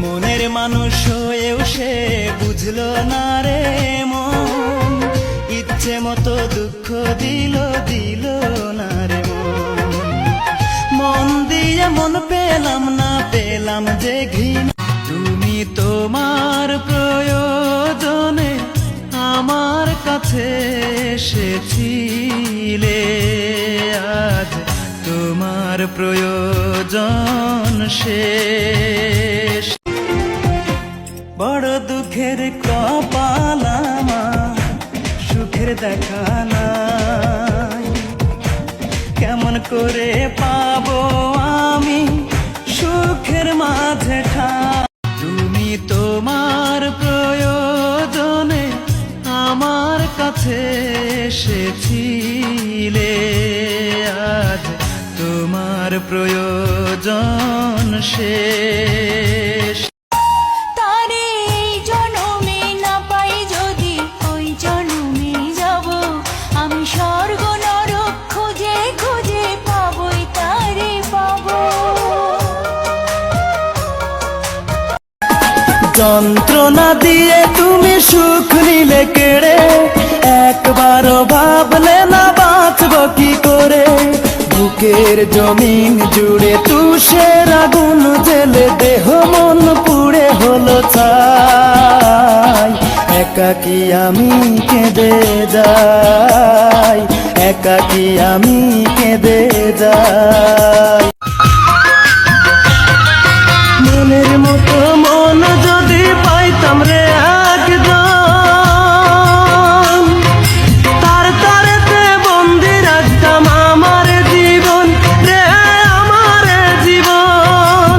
মনের মানুষ হয়েও সে বুঝলো না রে মন, ইচ্ছে মতো দুঃখ দিল দিল না রে মন। মন দিয়ে মন পেলাম না, পেলাম যে ঘৃণা। তুমি তোমার প্রয়োজনে আমার কাছে এসেছিলে, আজ তোমার প্রয়োজন শেষ। বড় দুঃখের কপাল আমার, সুখের দেখা নাই। কেমন করে পাবো আমি সুখের মাঝে ঠাঁই? তুমি তোমার প্রয়োজনে আমার কাছে এসেছিলে, আজ তোমার প্রয়োজন শেষ। তারে এই জনমে না পাই যদি ওই জনমে যাব, আমি স্বর্গ নরক খুঁজে খুঁজে পাবই তারে পাবো। যন্ত্রণা দিয়ে তুমি সুখ নিলে কেড়ে, একবারও ভাবলে না বাঁচব কি করে। বুকের জমিন জুড়ে তুষের আগুন জেলে দেহ মন পুড়ে হলো ছাই। একাকী আমি কেঁদে যাই, একাকী আমি কেঁদে যাই। মনের মতো মন যদি পাইতাম রে একজন, তার তারেতে বন্দি রাখতাম আমার জীবন রে, আমার জীবন।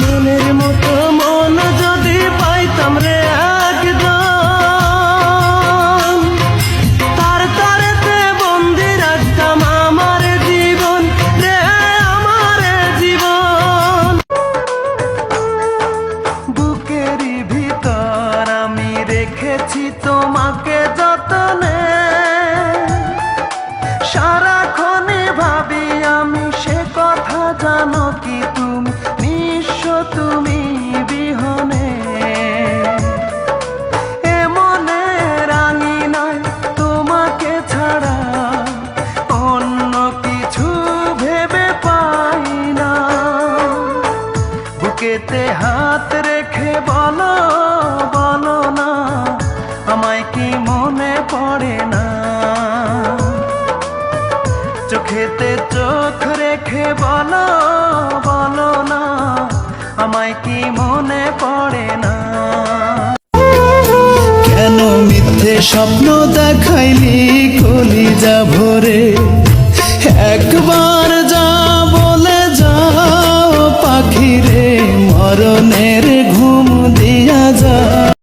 মনের মতো মন যদি পাইতাম রে একজন, তার তারেতে বন্দি রাখতাম আমার জীবন রে, আমার জীবন। বুকেরই ভিতর আমি রেখেছি তোমাকে যতনে, সারাক্ষণে ভাবি আমি সে কথা, জানো কি তুমি নিঃস্ব তুমি বিহনে। এ মনে রাঙি নাই তোমাকে ছাড়া, অন্য কিছু ভেবে পাই না। বুকেতে হাত রেখে বলো বলো না, আমায় কি মনে পড়ে না। চোখেতে চোখ রেখে বলো বলো না, আমায় কি মনে পড়ে না। কেন মিথ্যে স্বপ্ন দেখাইলি কলিজা ভরে, একবার